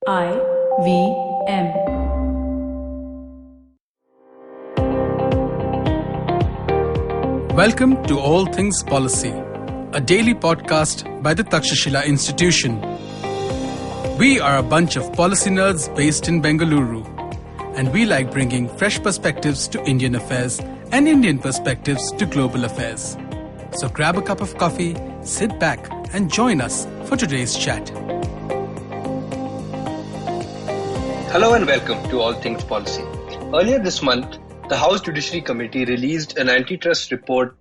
IVM. Welcome to All Things Policy, a daily podcast by the Takshashila Institution. We are a bunch of policy nerds based in Bengaluru, and we like bringing fresh perspectives to Indian affairs and Indian perspectives to global affairs. So grab a cup of coffee, sit back, and join us for today's chat. Hello and welcome to All Things Policy. Earlier this month, the House Judiciary Committee released an antitrust report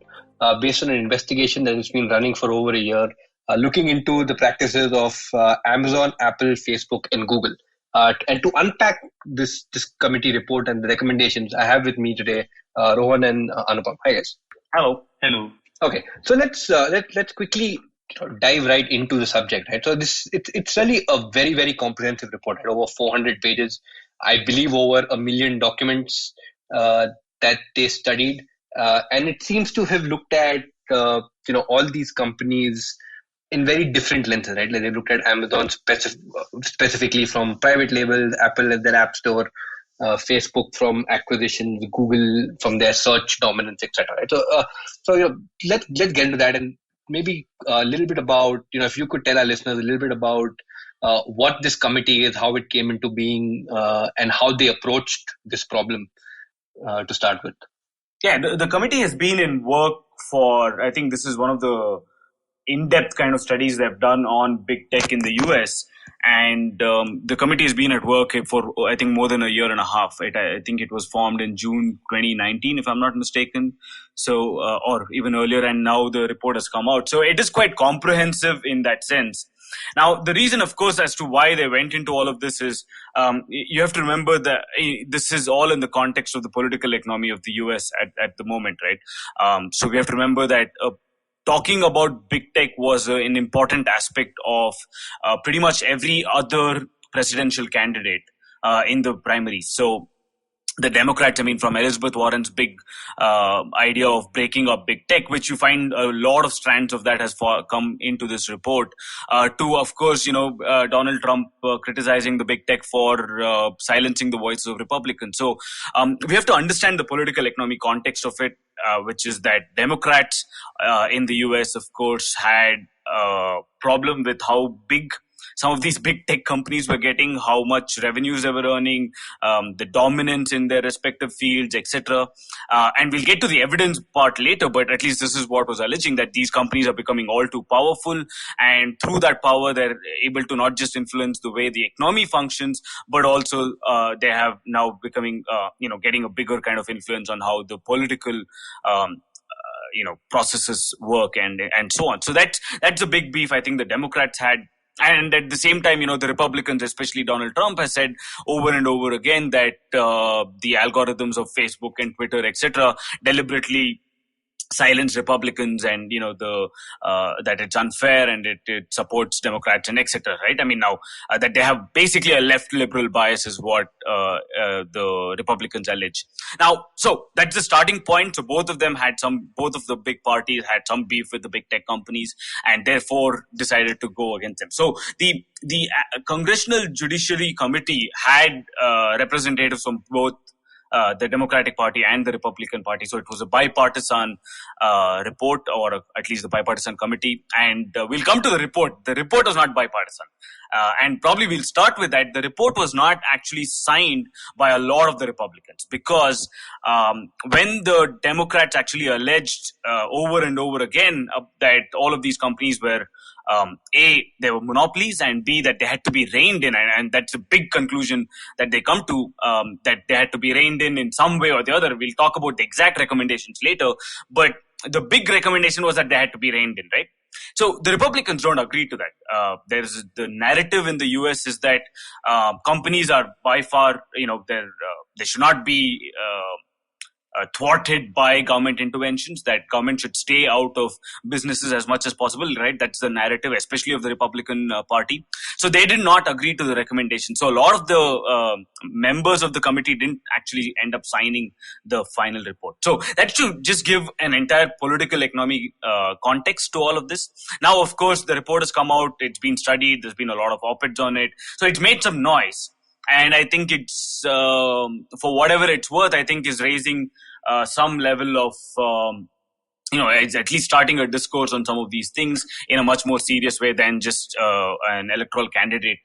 based on an investigation that has been running for over a year, looking into the practices of Amazon, Apple, Facebook, and Google. And to unpack this committee report and the recommendations, I have with me today Rohan and Anupam. Hi guys. Hello. Okay, so let's quickly dive right into the subject. Right, so it's really a very, very comprehensive report. Right? Over 400 pages, I believe over 1 million documents that they studied, and it seems to have looked at all these companies in very different lenses. Right, like they looked at Amazon specifically from private labels, Apple as their app store, Facebook from acquisitions, Google from their search dominance, etc. Right? So let's get into that, and maybe a little bit about, if you could tell our listeners a little bit about what this committee is, how it came into being, and how they approached this problem to start with. Yeah, the committee has been in work for, I think this is one of the in-depth kind of studies they've done on big tech in the US. And the committee has been at work for, I think, more than a year and a half. I think it was formed in June 2019, if I'm not mistaken. So, or even earlier, and now the report has come out. So it is quite comprehensive in that sense. Now, the reason, of course, as to why they went into all of this is you have to remember that this is all in the context of the political economy of the US at the moment, right? So we have to remember that talking about big tech was an important aspect of pretty much every other presidential candidate in the primaries. So the Democrats, from Elizabeth Warren's big idea of breaking up big tech, which you find a lot of strands of that has come into this report, to, of course, Donald Trump criticizing the big tech for silencing the voices of Republicans. So we have to understand the political economic context of it, which is that Democrats in the US, of course, had a problem with how big some of these big tech companies were getting, how much revenues they were earning, the dominance in their respective fields, etc. And we'll get to the evidence part later, but at least this is what was alleging, that these companies are becoming all too powerful. And through that power, they're able to not just influence the way the economy functions, but also they have now becoming, getting a bigger kind of influence on how the political processes work and so on. So that's a big beef I think the Democrats had. And at the same time, the Republicans, especially Donald Trump, has said over and over again that the algorithms of Facebook and Twitter, etc., deliberately silence Republicans, and that it's unfair and it supports Democrats and etc. Right? Now that they have basically a left liberal bias is what the Republicans allege. Now, so that's the starting point. So both of the big parties had some beef with the big tech companies, and therefore decided to go against them. So the Congressional Judiciary Committee had representatives from both the Democratic Party and the Republican Party. So it was a bipartisan report, or at least the bipartisan committee. And we'll come to the report. The report was not bipartisan. And probably we'll start with that. The report was not actually signed by a lot of the Republicans, because when the Democrats actually alleged over and over again that all of these companies were A, they were monopolies, and B, that they had to be reined in. And that's a big conclusion that they come to, that they had to be reined in some way or the other. We'll talk about the exact recommendations later. But the big recommendation was that they had to be reined in, right? So the Republicans don't agree to that. There's the narrative in the US is that companies are by far, they should not be thwarted by government interventions, that government should stay out of businesses as much as possible, right? That's the narrative, especially of the Republican Party. So they did not agree to the recommendation. So a lot of the members of the committee didn't actually end up signing the final report. So that should just give an entire political economy context to all of this. Now, of course, the report has come out. It's been studied. There's been a lot of op-eds on it. So it's made some noise. And I think it's, for whatever it's worth, I think is raising some level of, it's at least starting a discourse on some of these things in a much more serious way than just an electoral candidate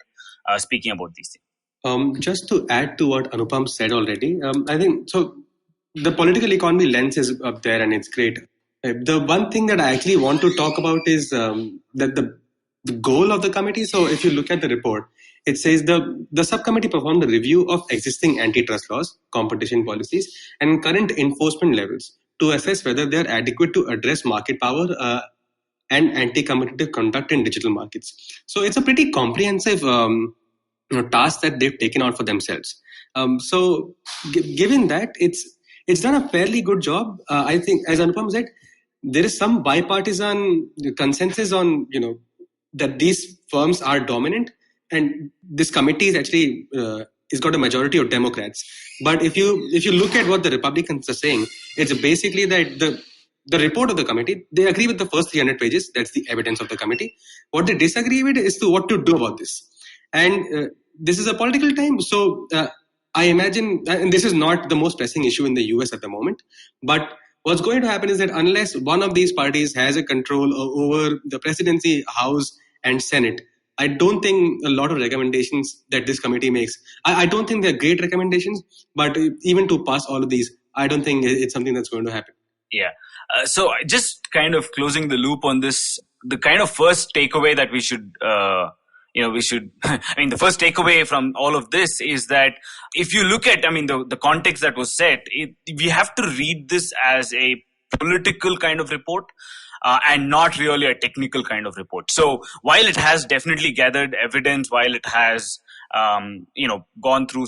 speaking about these things. Just to add to what Anupam said already, I think so. The political economy lens is up there, and it's great. The one thing that I actually want to talk about is that the goal of the committee. So, if you look at the report, it says the subcommittee performed a review of existing antitrust laws, competition policies, and current enforcement levels to assess whether they are adequate to address market power and anti-competitive conduct in digital markets. So, it's a pretty comprehensive task that they've taken out for themselves. So, given that, it's done a fairly good job. I think, as Anupam said, there is some bipartisan consensus on that these firms are dominant, and this committee is actually it's got a majority of Democrats. But if you look at what the Republicans are saying, it's basically that the report of the committee, they agree with the first 300 pages. That's the evidence of the committee. What they disagree with is to what to do about this. And this is a political time, so I imagine, and this is not the most pressing issue in the US at the moment, but what's going to happen is that unless one of these parties has a control over the presidency, House, and Senate, I don't think a lot of recommendations that this committee makes, I don't think they're great recommendations, but even to pass all of these, I don't think it's something that's going to happen. Yeah. So just kind of closing the loop on this, the kind of first takeaway that we should the first takeaway from all of this is that if you look at, the context that was set, we have to read this as a political kind of report and not really a technical kind of report. So while it has definitely gathered evidence, while it has, gone through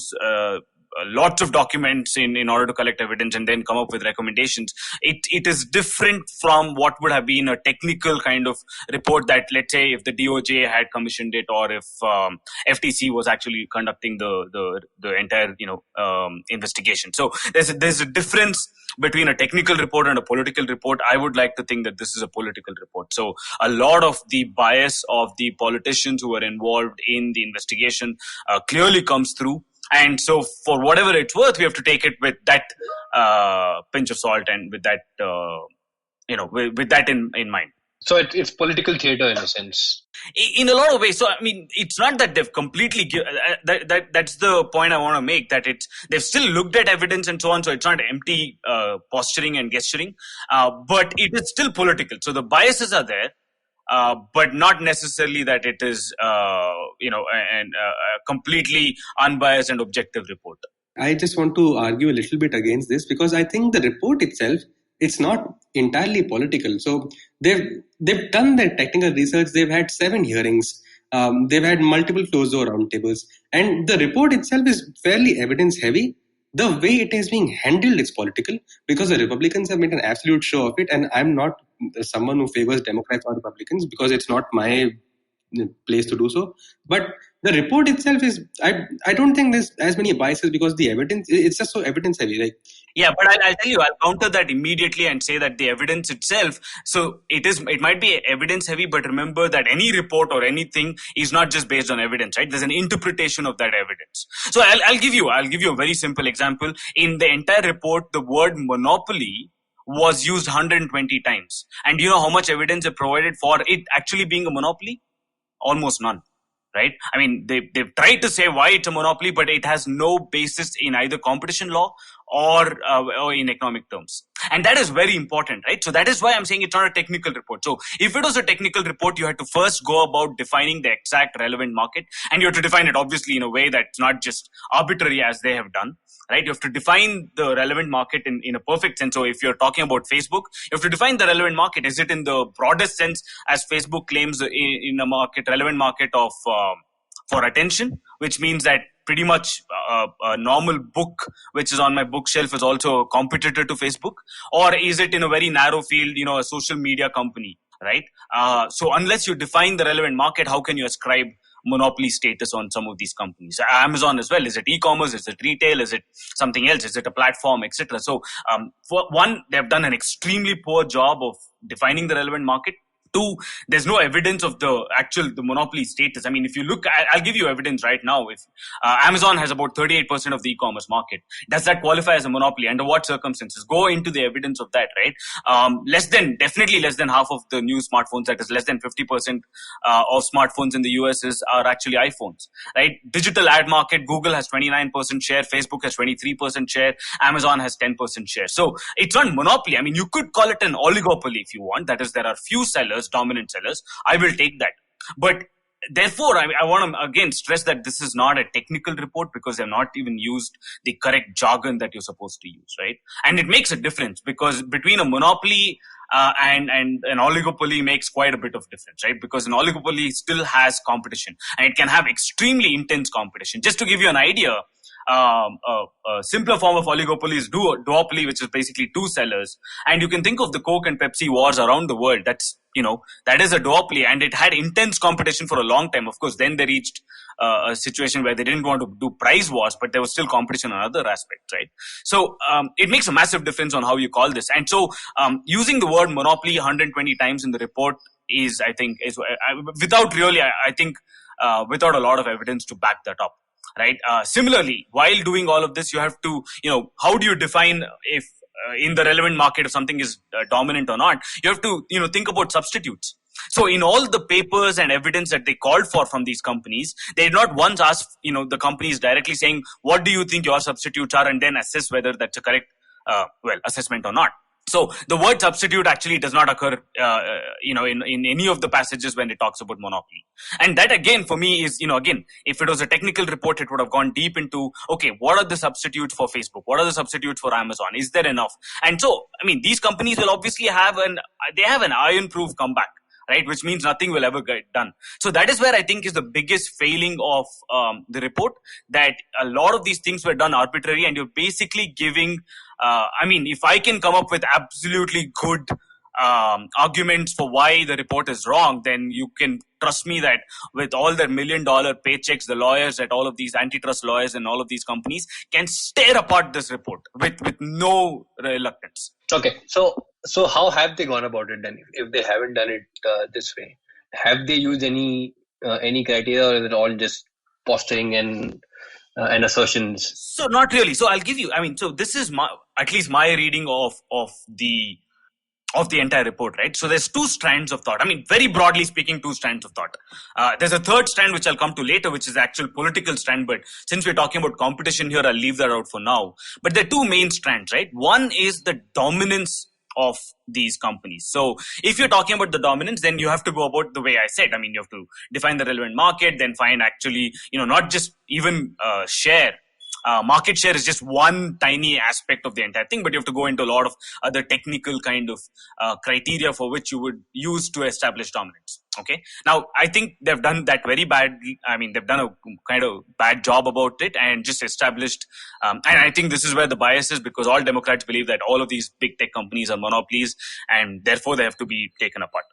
lots of documents in order to collect evidence and then come up with recommendations, it is different from what would have been a technical kind of report that, let's say, if the DOJ had commissioned it, or if FTC was actually conducting the entire investigation. So there's a difference between a technical report and a political report. I would like to think that this is a political report. So a lot of the bias of the politicians who were involved in the investigation clearly comes through. And so for whatever it's worth, we have to take it with that pinch of salt and with that, with that in mind. So it's political theater in a sense. In a lot of ways. So, it's not that they've completely... that's the point I want to make, that they've still looked at evidence and so on. So it's not empty posturing and gesturing. But it is still political. So the biases are there. But not necessarily that it is, a completely unbiased and objective report. I just want to argue a little bit against this, because I think the report itself, it's not entirely political. So they've done their technical research. They've had 7 hearings. They've had multiple closed-door roundtables. And the report itself is fairly evidence-heavy. The way it is being handled is political, because the Republicans have made an absolute show of it. And I'm not someone who favors Democrats or Republicans, because it's not my place to do so. But the report itself is, I don't think there's as many biases, because the evidence, it's just so evidence heavy. Yeah, but I'll tell you, I'll counter that immediately and say that the evidence itself, so it might be evidence heavy, but remember that any report or anything is not just based on evidence, right? There's an interpretation of that evidence. So I'll give you a very simple example. In the entire report, the word monopoly was used 120 times. And do you know how much evidence they provided for it actually being a monopoly? Almost none. Right? They've tried to say why it's a monopoly, but it has no basis in either competition law or in economic terms. And that is very important, right? So that is why I'm saying it's not a technical report. So if it was a technical report, you had to first go about defining the exact relevant market. And you have to define it obviously in a way that's not just arbitrary as they have done. Right? You have to define the relevant market in a perfect sense. So if you're talking about Facebook, you have to define the relevant market. Is it in the broadest sense as Facebook claims in a relevant market of for attention, which means that pretty much a normal book which is on my bookshelf is also a competitor to Facebook? Or is it in a very narrow field, a social media company, right? So unless you define the relevant market, how can you ascribe monopoly status on some of these companies? Amazon as well. Is it e-commerce? Is it retail? Is it something else? Is it a platform, etc.? So for one, they've done an extremely poor job of defining the relevant market. Two, there's no evidence of the monopoly status. I mean, if you look, I'll give you evidence right now. If Amazon has about 38% of the e-commerce market, does that qualify as a monopoly? Under what circumstances? Go into the evidence of that, right? Definitely less than half of the new smartphones, that is less than 50% of smartphones in the US are actually iPhones, right? Digital ad market, Google has 29% share, Facebook has 23% share, Amazon has 10% share. So it's not monopoly. I mean, you could call it an oligopoly if you want. That is, there are few sellers, dominant sellers. I will take that. But therefore, I want to again stress that this is not a technical report, because they've not even used the correct jargon that you're supposed to use, right? And it makes a difference, because between a monopoly and an oligopoly makes quite a bit of difference, right? Because an oligopoly still has competition, and it can have extremely intense competition. Just to give you an idea, a simpler form of oligopoly is duopoly, which is basically two sellers. And you can think of the Coke and Pepsi wars around the world. That is a duopoly, and it had intense competition for a long time. Of course, then they reached a situation where they didn't want to do price wars, but there was still competition on other aspects, right? So it makes a massive difference on how you call this. And so using the word monopoly 120 times in the report is, I think, without a lot of evidence to back that up. Right. Similarly, while doing all of this, you have to, how do you define if in the relevant market if something is dominant or not? You have to, think about substitutes. So in all the papers and evidence that they called for from these companies, they did not once ask, the companies directly saying, what do you think your substitutes are, and then assess whether that's a correct, assessment or not. So the word substitute actually does not occur, in any of the passages when it talks about monopoly. And that again, for me is, again, if it was a technical report, it would have gone deep into, okay, what are the substitutes for Facebook? What are the substitutes for Amazon? Is there enough? And so, I mean, these companies will obviously have an iron-proof comeback, right? Which means nothing will ever get done. So that is where I think is the biggest failing of the report, that a lot of these things were done arbitrary, and you're basically giving, if I can come up with absolutely good arguments for why the report is wrong, then you can trust me that with all their $1 million paychecks, the lawyers at all of these antitrust lawyers and all of these companies can tear apart this report with no reluctance. Okay, so how have they gone about it then? If they haven't done it this way, have they used any criteria, or is it all just posturing and assertions? So not really. So I'll give you. So this is at least my reading of the entire report, right? So there's two strands of thought. Very broadly speaking, two strands of thought. There's a third strand which I'll come to later, which is the actual political strand. But since we're talking about competition here, I'll leave that out for now. But there are two main strands, right? One is the dominance of these companies. So if you're talking about the dominance, then you have to go about the way I said. You have to define the relevant market, then find actually, not just even share. Market share is just one tiny aspect of the entire thing, but you have to go into a lot of other technical kind of criteria for which you would use to establish dominance. Okay. Now, I think they've done that very badly. They've done a kind of bad job about it and just established. And I think this is where the bias is, because all Democrats believe that all of these big tech companies are monopolies, and therefore they have to be taken apart.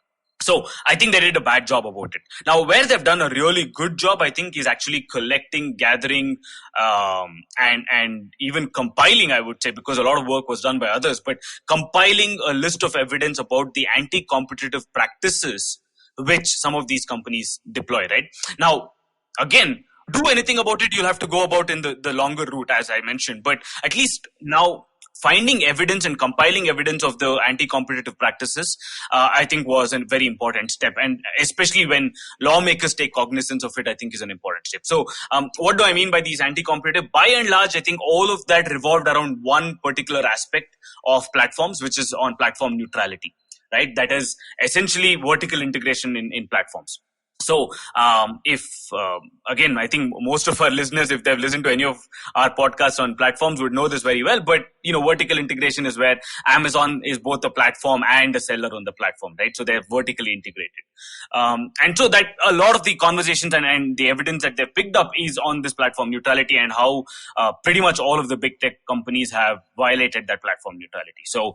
So I think they did a bad job about it. Now, where they've done a really good job, I think, is actually collecting, gathering, and even compiling, I would say, because a lot of work was done by others, but compiling a list of evidence about the anti-competitive practices which some of these companies deploy, right? Now, again, do anything about it, you'll have to go about in the longer route, as I mentioned. But at least now, finding evidence and compiling evidence of the anti-competitive practices, I think was a very important step. And especially when lawmakers take cognizance of it, I think is an important step. So what do I mean by these anti-competitive? By and large, I think all of that revolved around one particular aspect of platforms, which is on platform neutrality, right? That is essentially vertical integration in platforms. So, again, I think most of our listeners, if they've listened to any of our podcasts on platforms, would know this very well. But, vertical integration is where Amazon is both a platform and a seller on the platform, right? So they're vertically integrated. And so that a lot of the conversations and the evidence that they've picked up is on this platform neutrality and how pretty much all of the big tech companies have violated that platform neutrality. So,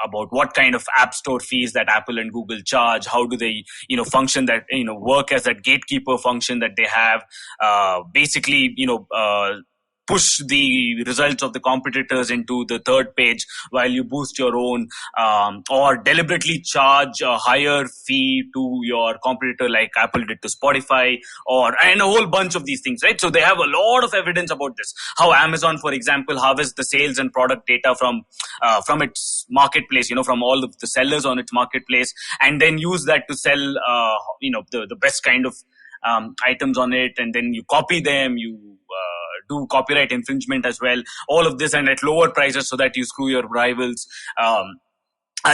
about what kind of app store fees that Apple and Google charge, how do they, function that, work as that gatekeeper function that they have, basically, push the results of the competitors into the third page while you boost your own, or deliberately charge a higher fee to your competitor like Apple did to Spotify, and a whole bunch of these things, right? So they have a lot of evidence about this. How Amazon, for example, harvests the sales and product data from its marketplace, from all of the sellers on its marketplace, and then use that to sell, the best kind of items on it, and then you copy them, you do copyright infringement as well, all of this, and at lower prices so that you screw your rivals.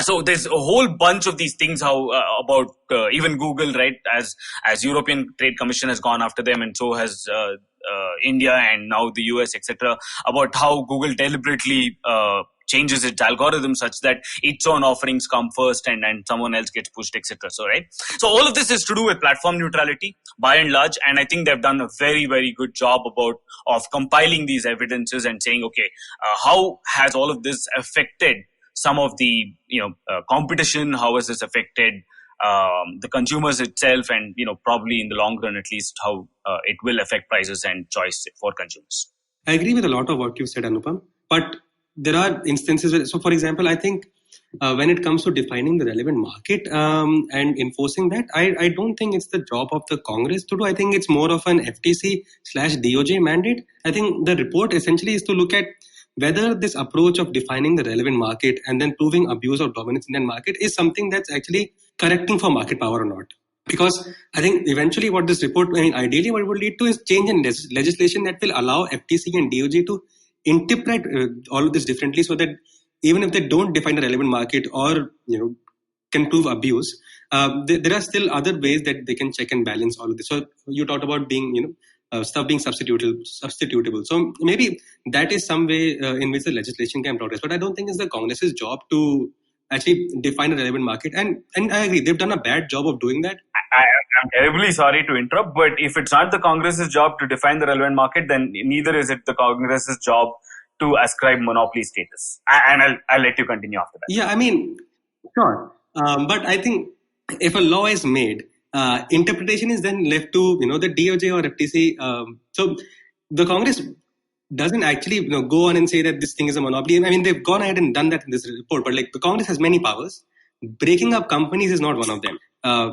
So there's a whole bunch of these things about even Google, right? As European Trade Commission has gone after them, and so has India and now the US, etc. About how Google deliberately changes its algorithm such that its own offerings come first and someone else gets pushed, etc. So, right. So all of this is to do with platform neutrality by and large, and I think they've done a very, very good job of compiling these evidences and saying, okay, how has all of this affected some of the competition? How has this affected the consumers itself, and probably in the long run at least how it will affect prices and choice for consumers? I agree with a lot of what you said, Anupam, but there are instances where, so for example, I think when it comes to defining the relevant market and enforcing that, I don't think it's the job of the Congress to do. I think it's more of an FTC/DOJ mandate. I think the report essentially is to look at whether this approach of defining the relevant market and then proving abuse or dominance in that market is something that's actually correcting for market power or not. Because I think eventually what this report, ideally what it would lead to is change in legislation that will allow FTC and DOJ to interpret all of this differently, so that even if they don't define a relevant market or can prove abuse, there are still other ways that they can check and balance all of this. So you talked about being stuff being substitutable. So maybe that is some way in which the legislation can progress. But I don't think it's the Congress's job to actually define a relevant market. And I agree, they've done a bad job of doing that. I'm terribly sorry to interrupt, but if it's not the Congress's job to define the relevant market, then neither is it the Congress's job to ascribe monopoly status. And I'll let you continue after that. Yeah, sure. But I think if a law is made, interpretation is then left to the DOJ or FTC. So the Congress doesn't actually go on and say that this thing is a monopoly. They've gone ahead and done that in this report, but the Congress has many powers. Breaking up companies is not one of them.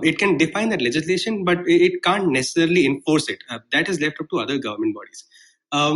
It can define that legislation, but it can't necessarily enforce it. That is left up to other government bodies.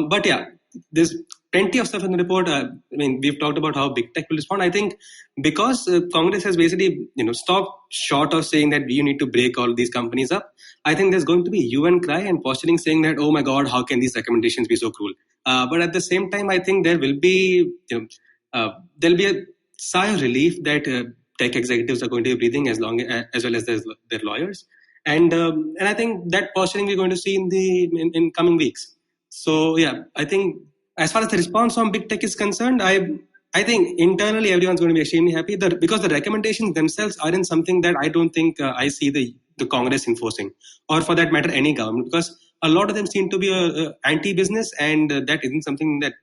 But yeah, there's plenty of stuff in the report. We've talked about how big tech will respond. I think because Congress has basically stopped short of saying that you need to break all these companies up, I think there's going to be hue and cry and posturing saying that, oh my God, how can these recommendations be so cruel? But at the same time, I think there will be there'll be a sigh of relief that tech executives are going to be breathing as well as their lawyers, and I think that posturing we're going to see in coming weeks. So yeah, I think as far as the response from big tech is concerned, I think internally everyone's going to be extremely happy because the recommendations themselves aren't something that I don't think I see the Congress enforcing, or for that matter any government, because a lot of them seem to be anti-business, and that isn't something that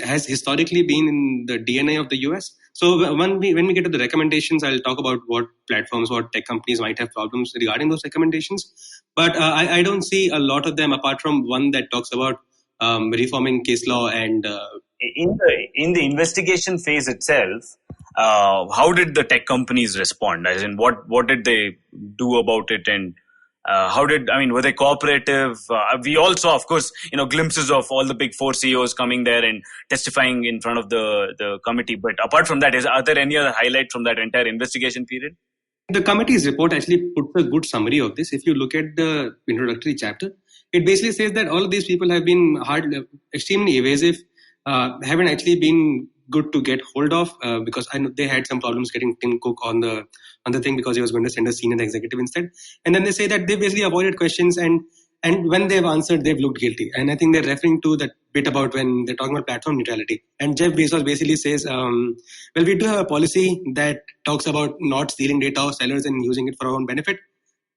has historically been in the DNA of the US. So when we get to the recommendations, I'll talk about what platforms, what tech companies might have problems regarding those recommendations. But I don't see a lot of them apart from one that talks about reforming case law. And in the investigation phase itself, how did the tech companies respond? As in, what did they do about it, and were they cooperative? We all saw, of course, glimpses of all the big four CEOs coming there and testifying in front of the committee. But apart from that, are there any other highlights from that entire investigation period? The committee's report actually puts a good summary of this. If you look at the introductory chapter, it basically says that all of these people have been extremely evasive, haven't actually been good to get hold of because I know they had some problems getting Tim Cook on the thing because he was going to send a senior executive instead. And then they say that they basically avoided questions and when they've answered, they've looked guilty. And I think they're referring to that bit about when they're talking about platform neutrality. And Jeff Bezos basically says, well, we do have a policy that talks about not stealing data of sellers and using it for our own benefit,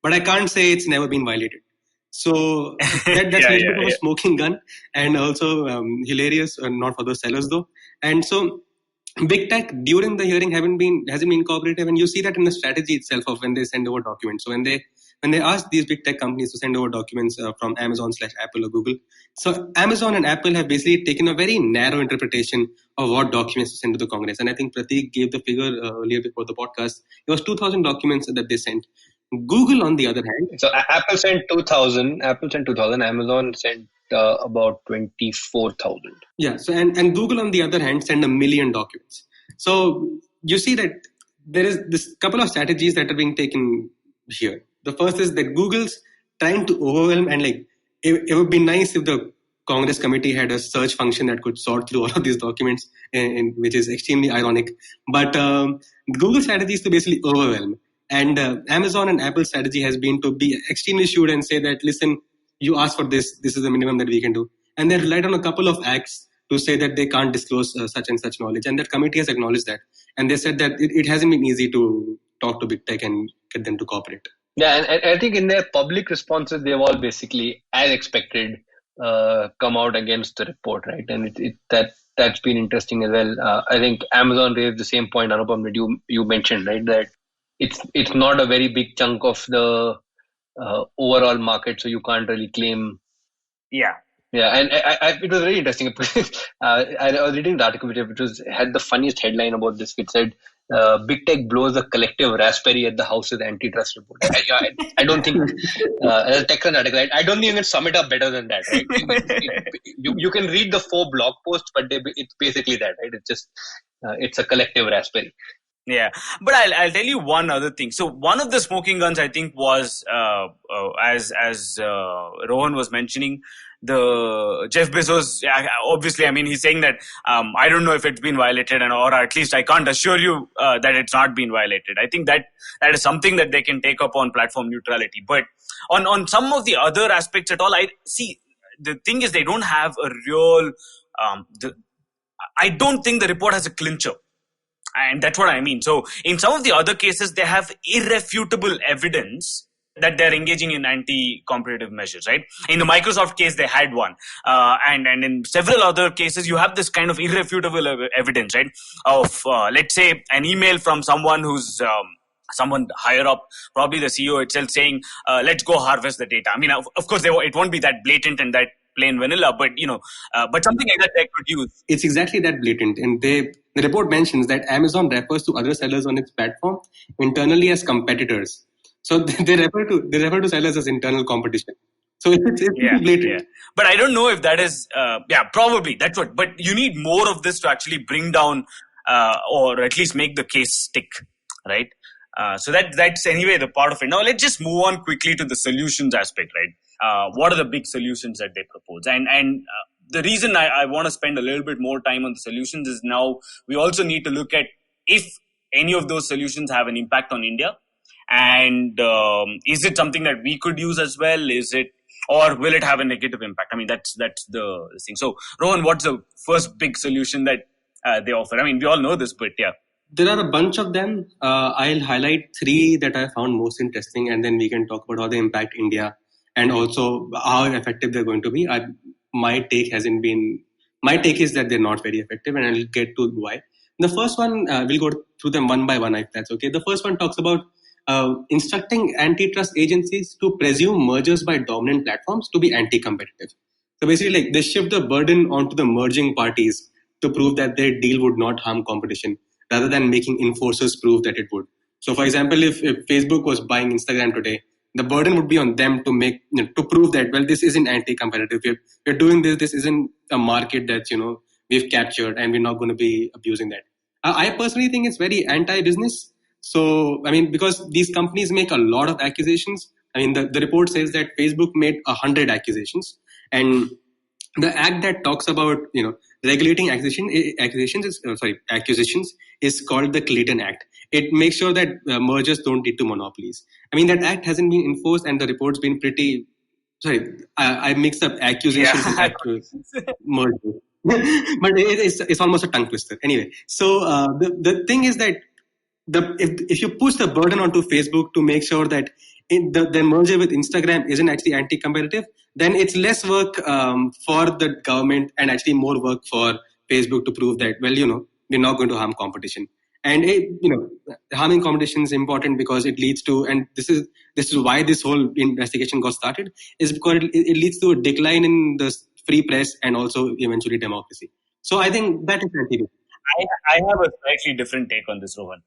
but I can't say it's never been violated. So that's a little bit of a smoking gun and also hilarious, not for those sellers though. And so big tech during the hearing hasn't been cooperative, and you see that in the strategy itself of when they send over documents. So when they ask these big tech companies to send over documents from Amazon/Apple or Google, so Amazon and Apple have basically taken a very narrow interpretation of what documents to send to the Congress. And I think Prateek gave the figure earlier before the podcast. It was 2,000 documents that they sent. Google, on the other hand, so Apple sent 2,000. Amazon sent about 24,000. Yeah. So and Google, on the other hand, send 1 million documents. So you see that there is this couple of strategies that are being taken here. The first is that Google's trying to overwhelm, and like it would be nice if the Congress committee had a search function that could sort through all of these documents, which is extremely ironic. But Google's strategy is to basically overwhelm. And Amazon and Apple's strategy has been to be extremely shrewd and say that, listen, you asked for this is the minimum that we can do. And they relied on a couple of acts to say that they can't disclose such and such knowledge. And that committee has acknowledged that. And they said that it hasn't been easy to talk to big tech and get them to cooperate. Yeah, and I think in their public responses, they've all basically, as expected, come out against the report, right? And that's been interesting as well. I think Amazon raised the same point, Anupam, that you mentioned, right? That it's not a very big chunk of the overall market, so you can't really claim. Yeah, and it was very interesting. I was reading the article which had the funniest headline about this, which said, "Big Tech blows a collective raspberry at the House's antitrust report." I don't think as a Texan article, I don't think you can sum it up better than that. Right? You can read the 4 blog posts, but it's basically that, right? It's just it's a collective raspberry. Yeah, but I'll tell you one other thing. So one of the smoking guns, I think, was as Rohan was mentioning, the Jeff Bezos. Obviously, I mean, he's saying that I don't know if it's been violated, or at least I can't assure you that it's not been violated. I think that is something that they can take up on platform neutrality. But on some of the other aspects at all, I see the thing is they don't have a real. I don't think the report has a clincher. And that's what I mean. So in some of the other cases, they have irrefutable evidence that they're engaging in anti-competitive measures, right? In the Microsoft case, they had one. And in several other cases, you have this kind of irrefutable evidence, right? Of, let's say, an email from someone who's someone higher up, probably the CEO itself, saying, let's go harvest the data. I mean, of course, it won't be that blatant and that plain vanilla, but but something like that they could use. It's exactly that blatant. And the report mentions that Amazon refers to other sellers on its platform internally as competitors. So they refer to sellers as internal competition. So it's blatant. Yeah. But I don't know if that is probably that's what. But you need more of this to actually bring down or at least make the case stick, right? So that's anyway the part of it. Now let's just move on quickly to the solutions aspect, right? What are the big solutions that they propose? And the reason I want to spend a little bit more time on the solutions is now we also need to look at if any of those solutions have an impact on India. And is it something that we could use as well? Is it, or will it have a negative impact? I mean, that's the thing. So, Rohan, what's the first big solution that they offer? I mean, we all know this, but yeah. There are a bunch of them. I'll highlight 3 that I found most interesting, and then we can talk about how they impact India and also how effective they're going to be. My take is that they're not very effective, and I'll get to why. The first one, we'll go through them one by one, if that's okay. The first one talks about instructing antitrust agencies to presume mergers by dominant platforms to be anti-competitive. So basically, like, they shift the burden onto the merging parties to prove that their deal would not harm competition, rather than making enforcers prove that it would. So, for example, if Facebook was buying Instagram today, the burden would be on them to prove that, well, this isn't anti-competitive. We're doing this. This isn't a market that we've captured, and we're not going to be abusing that. I personally think it's very anti-business. So, I mean, because these companies make a lot of accusations. I mean, the report says that Facebook made 100 accusations, and the act that talks about regulating acquisitions is called the Clayton Act. It makes sure that mergers don't lead to monopolies. I mean, that act hasn't been enforced, and the report's been pretty. Sorry, I mixed up accusations and mergers. But it's almost a tongue twister. Anyway, so the thing is that if you push the burden onto Facebook to make sure that the merger with Instagram isn't actually anti-competitive, then it's less work for the government and actually more work for Facebook to prove that, well, we're not going to harm competition. And harming competition is important because it leads to, and this is why this whole investigation got started, is because it leads to a decline in the free press and also eventually democracy. So I think that is anti. I have a slightly different take on this, Rohan.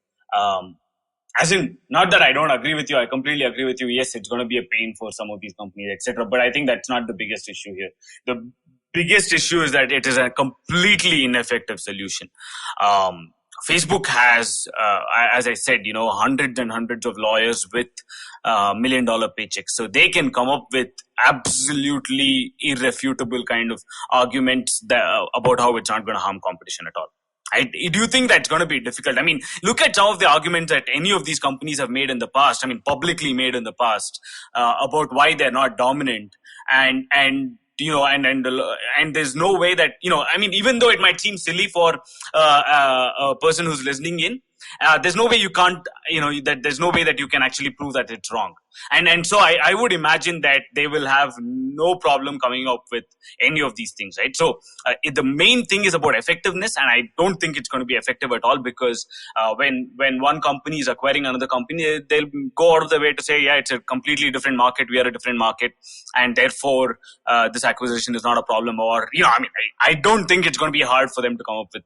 As in, not that I don't agree with you, I completely agree with you. Yes, it's going to be a pain for some of these companies, etc. But I think that's not the biggest issue here. The biggest issue is that it is a completely ineffective solution. Facebook has, as I said, hundreds and hundreds of lawyers with $1 million paychecks. So they can come up with absolutely irrefutable kind of arguments about how it's not going to harm competition at all. Do you think that's going to be difficult? I mean, look at some of the arguments that any of these companies have made in the past, publicly made in the past, about why they're not dominant. And there's no way that, even though it might seem silly for a person who's listening in, there's no way you can't, there's no way that you can actually prove that it's wrong. And so I would imagine that they will have no problem coming up with any of these things, right? So the main thing is about effectiveness, and I don't think it's going to be effective at all because when one company is acquiring another company, they'll go out of the way to say, yeah, it's a completely different market, we are a different market, and therefore this acquisition is not a problem. Or, I don't think it's going to be hard for them to come up with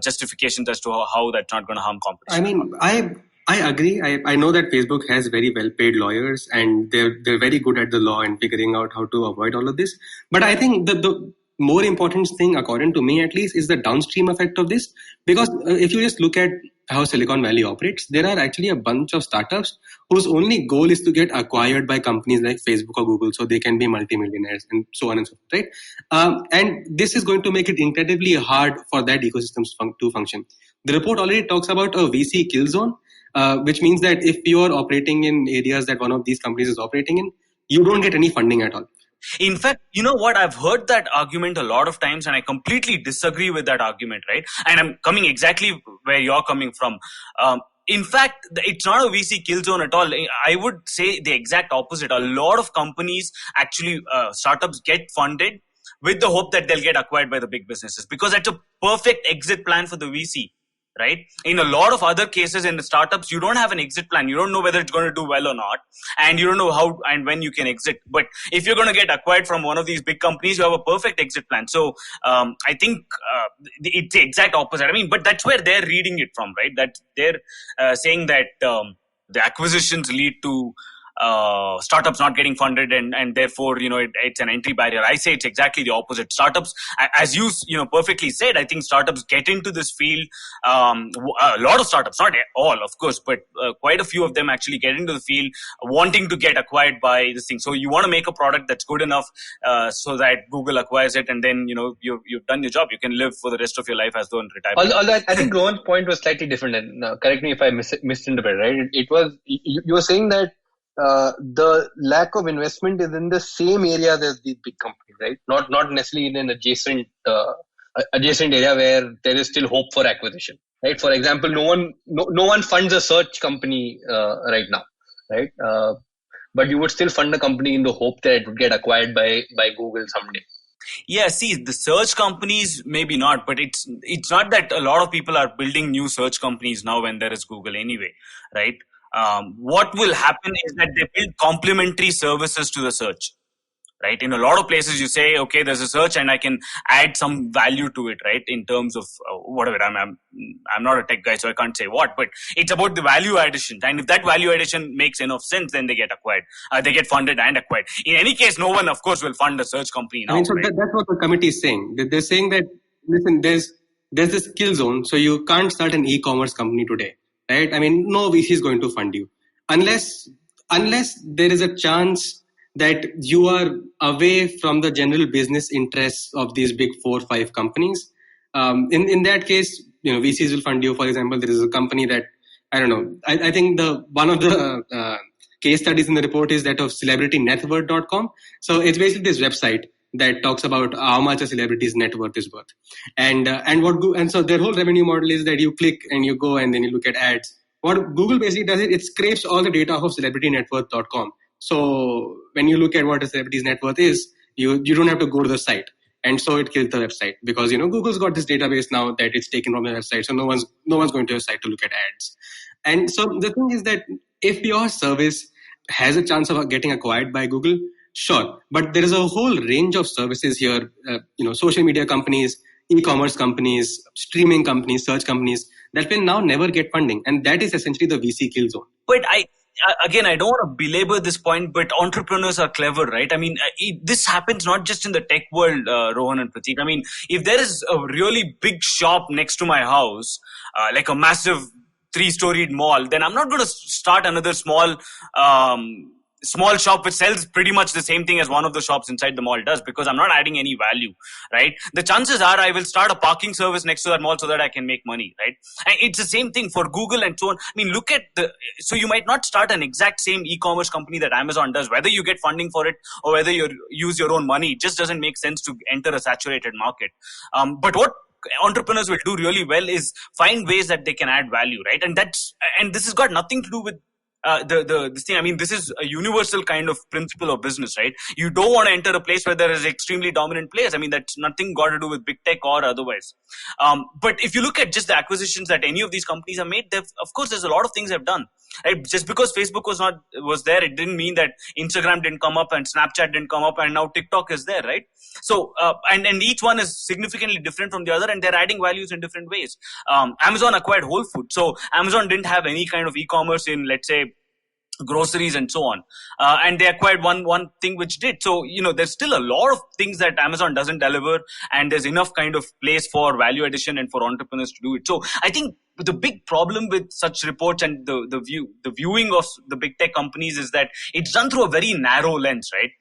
justifications as to how that's not going to harm competition. I agree. I know that Facebook has very well-paid lawyers and they're very good at the law and figuring out how to avoid all of this. But I think the more important thing, according to me at least, is the downstream effect of this. Because if you just look at how Silicon Valley operates, there are actually a bunch of startups whose only goal is to get acquired by companies like Facebook or Google so they can be multimillionaires and so on and so forth, right? And this is going to make it incredibly hard for that ecosystem to function. The report already talks about a VC kill zone, which means that if you're operating in areas that one of these companies is operating in, you don't get any funding at all. In fact, you know what? I've heard that argument a lot of times and I completely disagree with that argument, right? And I'm coming exactly where you're coming from. In fact, it's not a VC kill zone at all. I would say the exact opposite. A lot of companies actually, startups get funded with the hope that they'll get acquired by the big businesses because that's a perfect exit plan for the VC. Right? In a lot of other cases in the startups, you don't have an exit plan. You don't know whether it's going to do well or not. And you don't know how and when you can exit. But if you're going to get acquired from one of these big companies, you have a perfect exit plan. So I think it's the exact opposite. But that's where they're reading it from, right? That they're saying that the acquisitions lead to startups not getting funded and therefore it's an entry barrier. I say it's exactly the opposite. Startups, as you perfectly said, I think startups get into this field, a lot of startups, not all of course, but quite a few of them actually get into the field wanting to get acquired by this thing. So you want to make a product that's good enough so that Google acquires it and then you've done your job. You can live for the rest of your life as though in retirement. Although I think Rohan's point was slightly different, and correct me if I misinterpreted, right? It was, you were saying that the lack of investment is in the same area as these big companies, right? Not necessarily in an adjacent area where there is still hope for acquisition, right? For example, no one funds a search company right now, right? But you would still fund a company in the hope that it would get acquired by Google someday. Yeah, see, the search companies, maybe not, but it's not that a lot of people are building new search companies now when there is Google anyway, right? What will happen is that they build complementary services to the search, right? In a lot of places you say, okay, there's a search and I can add some value to it, right? In terms of whatever, I'm not a tech guy, so I can't say what, but it's about the value addition. And if that value addition makes enough sense, then they get acquired. They get funded and acquired. In any case, no one, of course, will fund a search company now. So that's what the committee is saying. They're saying that, listen, there's this kill zone, so you can't start an e-commerce company today. Right? No VC is going to fund you unless there is a chance that you are away from the general business interests of these big 4 or 5 companies. In that case, VCs will fund you. For example, there is a company that, I don't know, I think one of the case studies in the report is that of celebritynetworth.com. So it's basically this website that talks about how much a celebrity's net worth is worth. And so their whole revenue model is that you click and you go and then you look at ads. What Google basically does is it scrapes all the data of celebritynetworth.com. So when you look at what a celebrity's net worth is, you don't have to go to the site. And so it kills the website because Google's got this database now that it's taken from the website, so no one's going to your site to look at ads. And so the thing is that if your service has a chance of getting acquired by Google, sure, but there is a whole range of services here. Social media companies, e-commerce companies, streaming companies, search companies that will now never get funding, and that is essentially the VC kill zone. But I don't want to belabor this point, but entrepreneurs are clever, right? I mean, this happens not just in the tech world, Rohan and Prateek. I mean, if there is a really big shop next to my house, like a massive 3-storied mall, then I'm not going to start another small shop which sells pretty much the same thing as one of the shops inside the mall does, because I'm not adding any value, right? The chances are I will start a parking service next to that mall so that I can make money, right? And it's the same thing for Google and so on. I mean, look at so you might not start an exact same e-commerce company that Amazon does. Whether you get funding for it or whether you use your own money, it just doesn't make sense to enter a saturated market. But what entrepreneurs will do really well is find ways that they can add value, right? And this has got nothing to do with this thing. I mean, this is a universal kind of principle of business, right? You don't want to enter a place where there is extremely dominant players. I mean, that's nothing got to do with big tech or otherwise. But if you look at just the acquisitions that any of these companies have made, of course, there's a lot of things they've done. Right? Just because Facebook was there, it didn't mean that Instagram didn't come up and Snapchat didn't come up and now TikTok is there, right? So, and each one is significantly different from the other, and they're adding values in different ways. Amazon acquired Whole Foods. So Amazon didn't have any kind of e-commerce in, let's say, groceries and so on, and they acquired one thing which did. So there's still a lot of things that Amazon doesn't deliver, and there's enough kind of place for value addition and for entrepreneurs to do it. So I think the big problem with such reports and the viewing of the big tech companies is that it's done through a very narrow lens, right?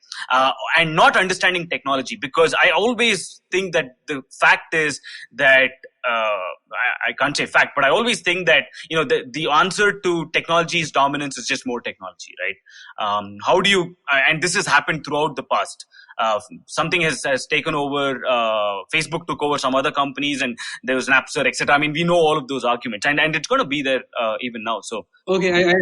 And not understanding technology, because I always think that the fact is that I can't say fact, but I always think that the answer to technology's dominance is just more technology, right? How do you and this has happened throughout the past. Something has taken over. Facebook took over some other companies, and there was Napster, etc. I mean, we know all of those arguments, and it's going to be there even now. So okay,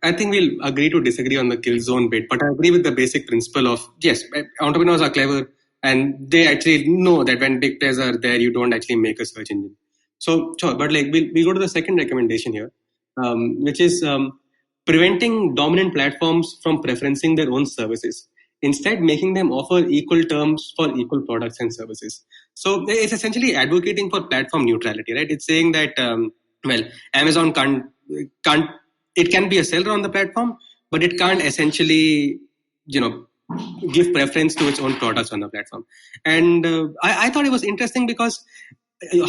I think we'll agree to disagree on the kill zone bit, but I agree with the basic principle of yes, entrepreneurs are clever, and they actually know that when big players are there, you don't actually make a search engine. So sure, but we'll go to the second recommendation here, which is preventing dominant platforms from preferencing their own services, instead making them offer equal terms for equal products and services. So it's essentially advocating for platform neutrality, right? It's saying that Amazon can't it can be a seller on the platform, but it can't essentially give preference to its own products on the platform. And I thought it was interesting because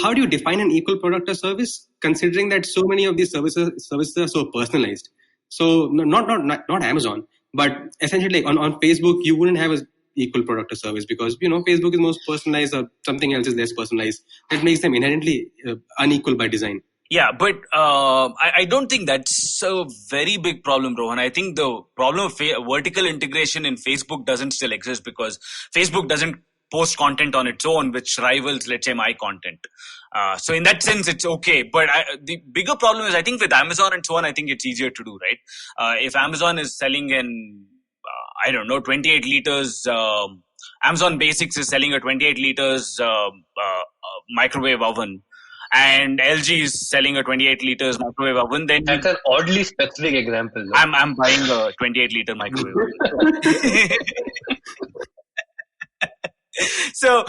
how do you define an equal product or service, considering that so many of these services are so personalized? So not Amazon, but essentially on Facebook, you wouldn't have an equal product or service because Facebook is most personalized or something else is less personalized. That makes them inherently unequal by design. Yeah, but I don't think that's a very big problem, Rohan. I think the problem of vertical integration in Facebook doesn't still exist because Facebook doesn't post content on its own which rivals, let's say, my content. So in that sense, it's okay. But the bigger problem is, I think with Amazon and so on, I think it's easier to do, right? If Amazon is selling 28 liters, Amazon Basics is selling a 28 liters microwave oven, and LG is selling a 28 liters microwave oven, then that's an oddly specific example. Though. I'm buying a 28 liter microwave oven. So,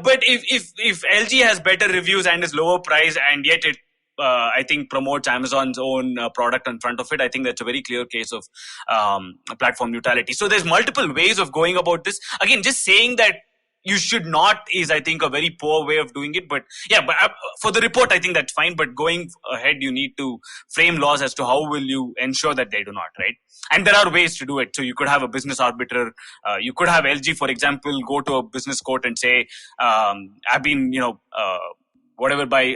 but if LG has better reviews and is lower price, and yet it, I think, promotes Amazon's own product in front of it, I think that's a very clear case of platform neutrality. So there's multiple ways of going about this. Again, just saying that you should not is, I think, a very poor way of doing it. But yeah, but for the report, I think that's fine. But going ahead, you need to frame laws as to how will you ensure that they do not, right? And there are ways to do it. So you could have a business arbiter. You could have LG, for example, go to a business court and say, I've been, whatever by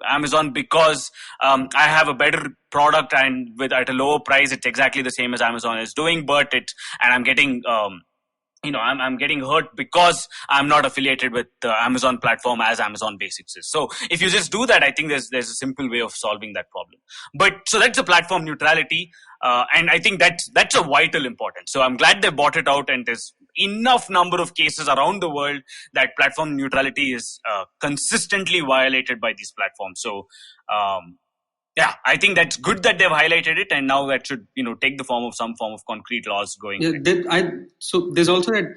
Amazon because I have a better product and at a lower price. It's exactly the same as Amazon is doing, and I'm getting I'm getting hurt because I'm not affiliated with the Amazon platform as Amazon Basics is. So if you just do that, I think there's a simple way of solving that problem. But so that's the platform neutrality, and I think that's a vital importance. So I'm glad they bought it out, and there's enough number of cases around the world that platform neutrality is consistently violated by these platforms. So. Yeah, I think that's good that they've highlighted it, and now that should take the form of some form of concrete laws going. Yeah, so there's also that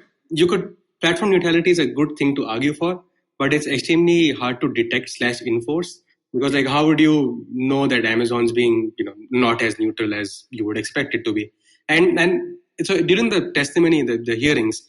platform neutrality is a good thing to argue for, but it's extremely hard to detect / enforce because how would you know that Amazon's being not as neutral as you would expect it to be? And so during the testimony, the hearings,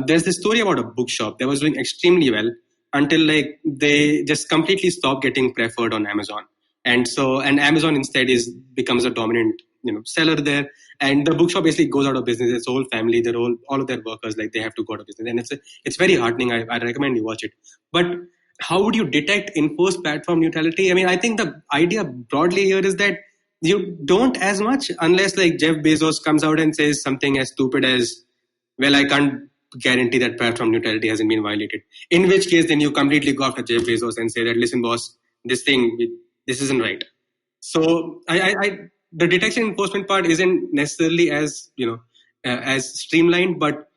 there's this story about a bookshop that was doing extremely well until they just completely stopped getting preferred on Amazon. And Amazon instead becomes a dominant seller there, and the bookshop basically goes out of business. Its whole family, all of their workers, they have to go out of business, and it's very heartening. I recommend you watch it. But how would you enforce platform neutrality? I mean, I think the idea broadly here is that you don't as much unless Jeff Bezos comes out and says something as stupid as, well, I can't guarantee that platform neutrality hasn't been violated. In which case, then you completely go after Jeff Bezos and say that, listen, boss, this isn't right. So the detection enforcement part isn't necessarily as as streamlined, but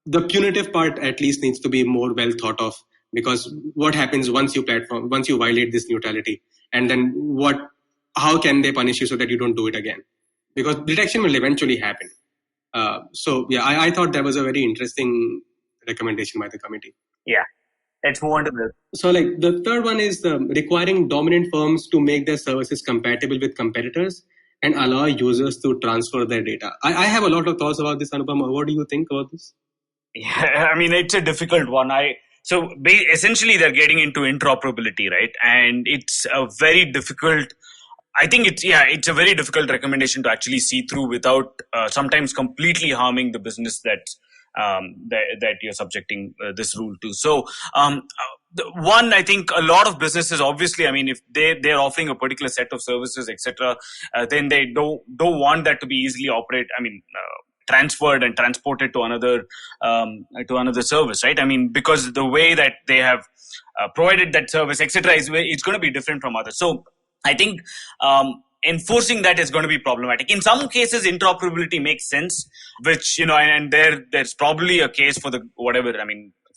the punitive part at least needs to be more well thought of, because what happens once you violate this neutrality, and then how can they punish you so that you don't do it again? Because detection will eventually happen. So yeah, I thought that was a very interesting recommendation by the committee. Yeah. Let's move on to this. So the third one is requiring dominant firms to make their services compatible with competitors and allow users to transfer their data. I have a lot of thoughts about this, Anupam. What do you think about this? Yeah, I mean, it's a difficult one. Essentially they're getting into interoperability, right? And it's a very difficult, I think it's a very difficult recommendation to actually see through without sometimes completely harming the business that you're subjecting this rule to. So one, I think a lot of businesses, obviously, I mean, if they're offering a particular set of services, etc., then they don't want that to be easily transferred and transported to another service, right? I mean, because the way that they have provided that service, etc., it's going to be different from others. So I think enforcing that is going to be problematic. In some cases, interoperability makes sense, which, and there's probably a case for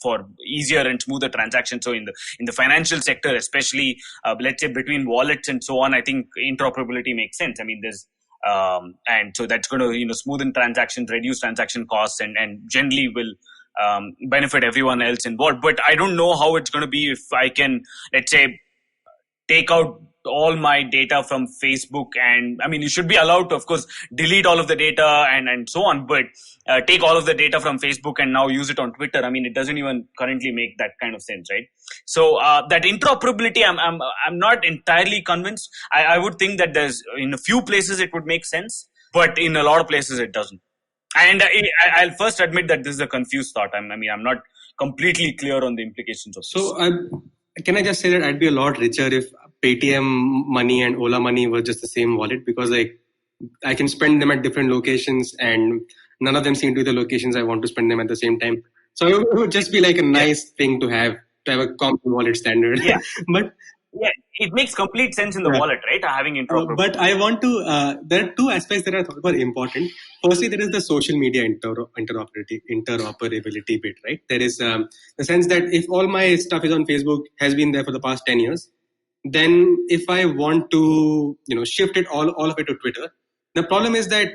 for easier and smoother transactions. So in the financial sector, especially, let's say between wallets and so on, I think interoperability makes sense. I mean, there's and so that's going to smoothen transactions, reduce transaction costs, and generally will benefit everyone else involved. But I don't know how it's going to be if I can, let's say, take out all my data from Facebook, and I mean, you should be allowed to, of course, delete all of the data and so on, but take all of the data from Facebook and now use it on Twitter. I mean, it doesn't even currently make that kind of sense, right? So that interoperability, I'm not entirely convinced. I would think that there's, in a few places it would make sense, but in a lot of places it doesn't. And I'll first admit that this is a confused thought. I'm not completely clear on the implications of this. So can I just say that I'd be a lot richer if Paytm money and Ola money were just the same wallet, because I can spend them at different locations and none of them seem to be the locations I want to spend them at the same time. So it would just be a nice thing to have a common wallet standard. Yeah. But yeah, it makes complete sense in the wallet, right? Having interoperability. But I want to, there are two aspects that I thought were important. Firstly, there is the social media interoperability bit, right? There is the sense that if all my stuff is on Facebook, has been there for the past 10 years, then if I want to, shift it all of it to Twitter, the problem is that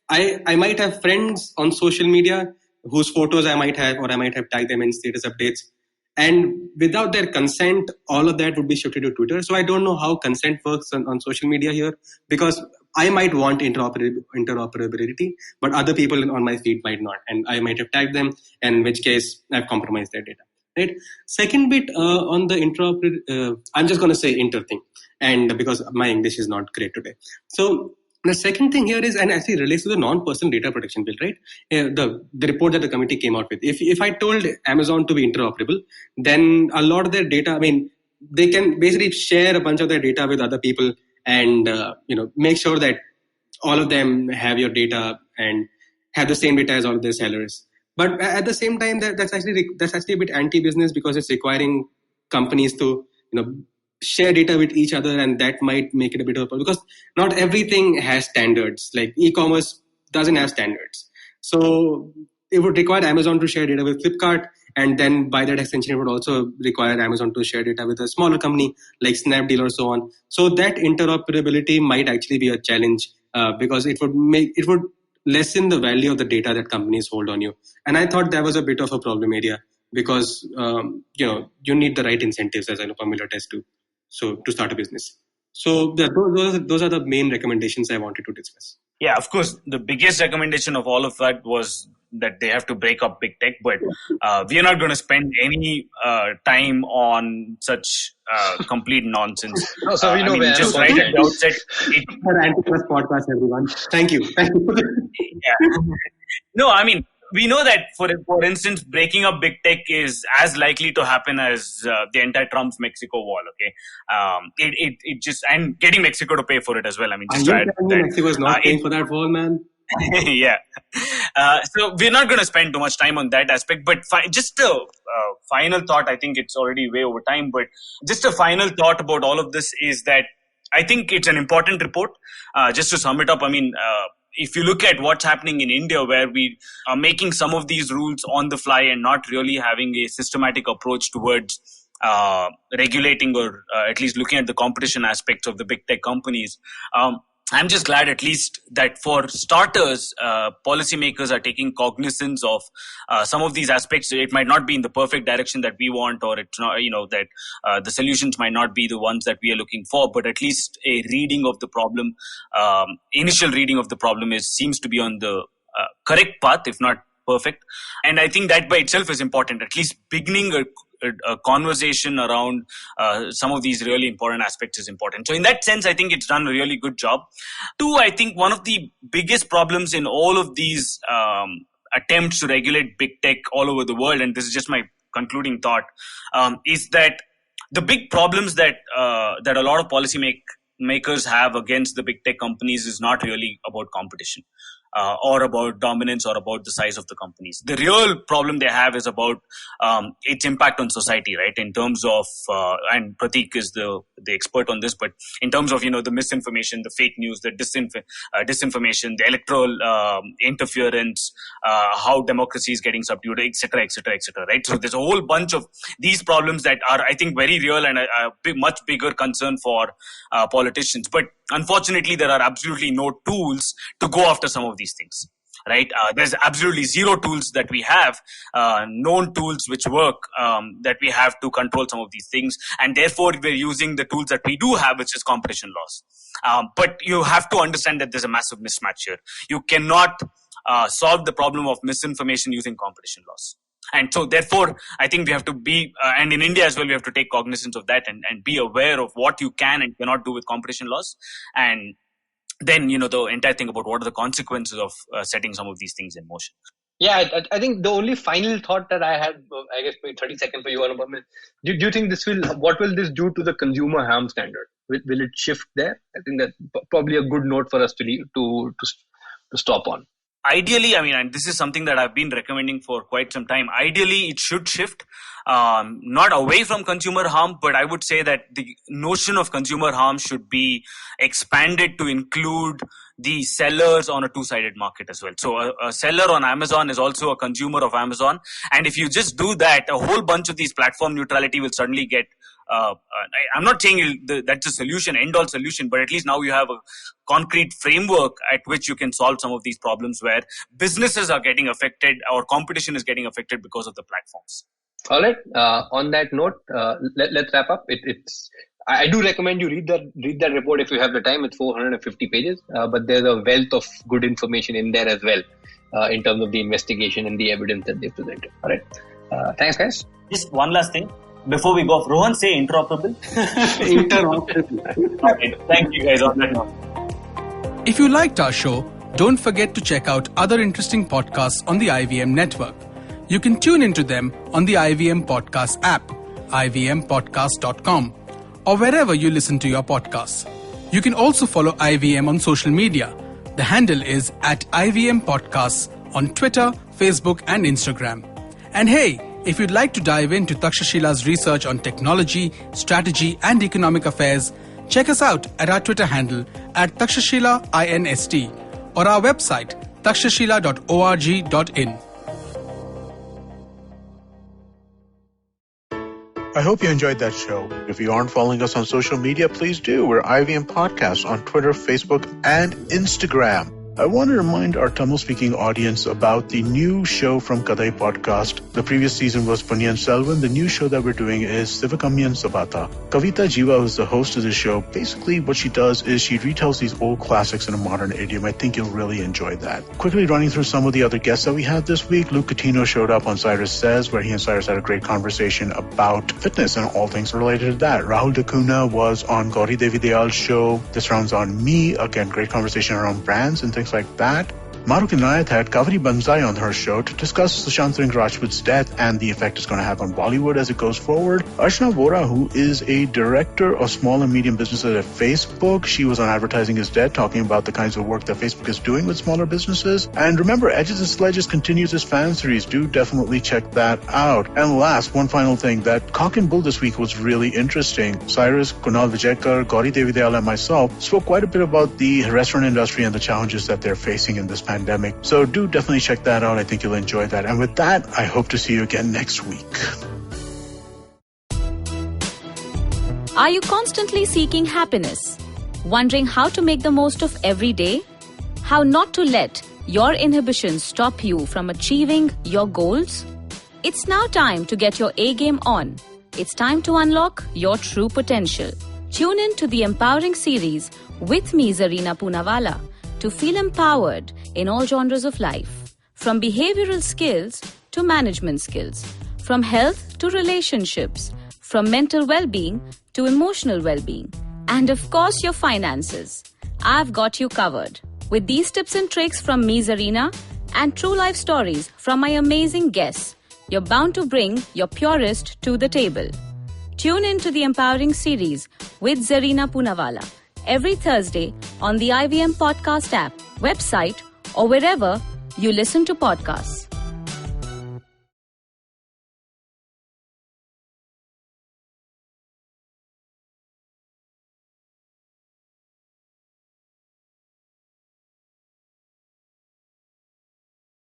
I might have friends on social media whose photos I might have, or I might have tagged them in status updates. And without their consent, all of that would be shifted to Twitter. So I don't know how consent works on social media here, because I might want interoperability, but other people on my feed might not. And I might have tagged them, in which case I've compromised their data. Right. Second bit on the I'm just going to say inter thing, and because my English is not great today. So the second thing here is, and actually relates to the non-personal data protection bill, right? The report that the committee came out with. If I told Amazon to be interoperable, then a lot of their data, I mean, they can basically share a bunch of their data with other people and make sure that all of them have your data and have the same data as all of their sellers. But at the same time, that's actually a bit anti-business, because it's requiring companies to share data with each other, and that might make it a bit of a problem, because not everything has standards. Like e-commerce doesn't have standards, so it would require Amazon to share data with Flipkart, and then by that extension, it would also require Amazon to share data with a smaller company like Snapdeal or so on. So that interoperability might actually be a challenge, because it would lessen the value of the data that companies hold on you. And I thought that was a bit of a problem area, because you need the right incentives, as Anupam will attest to, so to start a business. So those are the main recommendations I wanted to discuss. Yeah, of course, the biggest recommendation of all of that was that they have to break up big tech, but we are not going to spend any time on such complete nonsense. No, so we know just right at the outset. Antit podcast, everyone. Thank you. Yeah. No, we know that, for instance, breaking up big tech is as likely to happen as the anti-Trump-Mexico wall. Okay, it just, and getting Mexico to pay for it as well. Mexico is not paying for that wall, man. Yeah. So we're not going to spend too much time on that aspect, but just a final thought. I think it's already way over time, but just a final thought about all of this is that I think it's an important report. Just to sum it up, if you look at what's happening in India, where we are making some of these rules on the fly and not really having a systematic approach towards regulating or at least looking at the competition aspects of the big tech companies, I'm just glad at least that for starters, policymakers are taking cognizance of some of these aspects. It might not be in the perfect direction that we want, or it's not, that the solutions might not be the ones that we are looking for, but at least a reading of the problem, initial reading of the problem seems to be on the correct path, if not perfect. And I think that by itself is important, at least beginning a conversation around some of these really important aspects is important. So in that sense, I think it's done a really good job. Two, I think one of the biggest problems in all of these attempts to regulate big tech all over the world, and this is just my concluding thought, is that the big problems that a lot of policy makers have against the big tech companies is not really about competition. Or about dominance, or about the size of the companies. The real problem they have is about its impact on society, right? In terms of, and Prateek is the expert on this, but in terms of, the misinformation, the fake news, the disinformation, the electoral interference, how democracy is getting subdued, etc., right? So there's a whole bunch of these problems that are, I think, very real and a much bigger concern for politicians. But unfortunately, there are absolutely no tools to go after some of these things, right? There's absolutely zero tools that we have, known tools which work, that we have to control some of these things. And therefore, we're using the tools that we do have, which is competition laws. But you have to understand that there's a massive mismatch here. You cannot solve the problem of misinformation using competition laws. And so therefore, I think we have to be, and in India as well, we have to take cognizance of that and be aware of what you can and cannot do with competition laws. And then, the entire thing about what are the consequences of setting some of these things in motion. Yeah, I think the only final thought that I had, I guess, maybe 30 seconds for you, Anupam, do you think what will this do to the consumer harm standard? Will it shift there? I think that's probably a good note for us to stop on. Ideally, and this is something that I've been recommending for quite some time. Ideally, it should shift, not away from consumer harm, but I would say that the notion of consumer harm should be expanded to include the sellers on a two-sided market as well. So a seller on Amazon is also a consumer of Amazon. And if you just do that, a whole bunch of these platform neutrality will suddenly get I'm not saying that's a solution, end-all solution, but at least now you have a concrete framework at which you can solve some of these problems where businesses are getting affected or competition is getting affected because of the platforms. All right. On that note, let's wrap up. I do recommend you read that report if you have the time. It's 450 pages, but there's a wealth of good information in there as well in terms of the investigation and the evidence that they presented. All right. Thanks, guys. Just one last thing. Before we go off, Rohan, say interoperable. Interoperable. Okay, thank you guys on that note. If you liked our show, don't forget to check out other interesting podcasts on the IVM network. You can tune into them on the IVM Podcast app. ivmpodcast.com or wherever you listen to your podcasts. You can also follow IVM on social media. The handle is @IVMPodcasts on Twitter, Facebook and Instagram. And hey, if you'd like to dive into Takshashila's research on technology, strategy and economic affairs, check us out at our Twitter handle @TakshashilaINST or our website takshashila.org.in. I hope you enjoyed that show. If you aren't following us on social media, please do. We're IVM Podcasts on Twitter, Facebook, and Instagram. I want to remind our Tamil-speaking audience about the new show from Kadai Podcast. The previous season was Punyan Selvan. The new show that we're doing is Sivakamyan Sabata. Kavita Jiva, who's the host of the show, basically what she does is she retells these old classics in a modern idiom. I think you'll really enjoy that. Quickly running through some of the other guests that we had this week. Luke Coutinho showed up on Cyrus Says, where he and Cyrus had a great conversation about fitness and all things related to that. Rahul Dakuna was on Gauri Devi Dayal's show. This round's on me. Again, great conversation around brands and things like that. Maruk Inayat had Kaveri Banzai on her show to discuss Sushant Singh Rajput's death and the effect it's going to have on Bollywood as it goes forward. Archana Vora, who is a director of small and medium businesses at Facebook, she was on Advertising is Dead, talking about the kinds of work that Facebook is doing with smaller businesses. And remember, Edges and Sledges continues its fan series. Do definitely check that out. And last, one final thing, that Cock and Bull this week was really interesting. Cyrus, Kunal Vijayakar, Gauri Devidayal and myself spoke quite a bit about the restaurant industry and the challenges that they're facing in this pandemic. So do definitely check that out. I think you'll enjoy that. And with that, I hope to see you again next week. Are you constantly seeking happiness? Wondering how to make the most of every day? How not to let your inhibitions stop you from achieving your goals? It's now time to get your A game on. It's time to unlock your true potential. Tune in to the Empowering series with me, Zarina Poonawalla, to feel empowered in all genres of life, from behavioral skills to management skills, from health to relationships, from mental well-being to emotional well-being, and of course your finances. I've got you covered. With these tips and tricks from me, Zarina, and true life stories from my amazing guests, you're bound to bring your purest to the table. Tune in to the Empowering series with Zarina Poonawalla every Thursday on the IVM Podcast app, website, or wherever you listen to podcasts.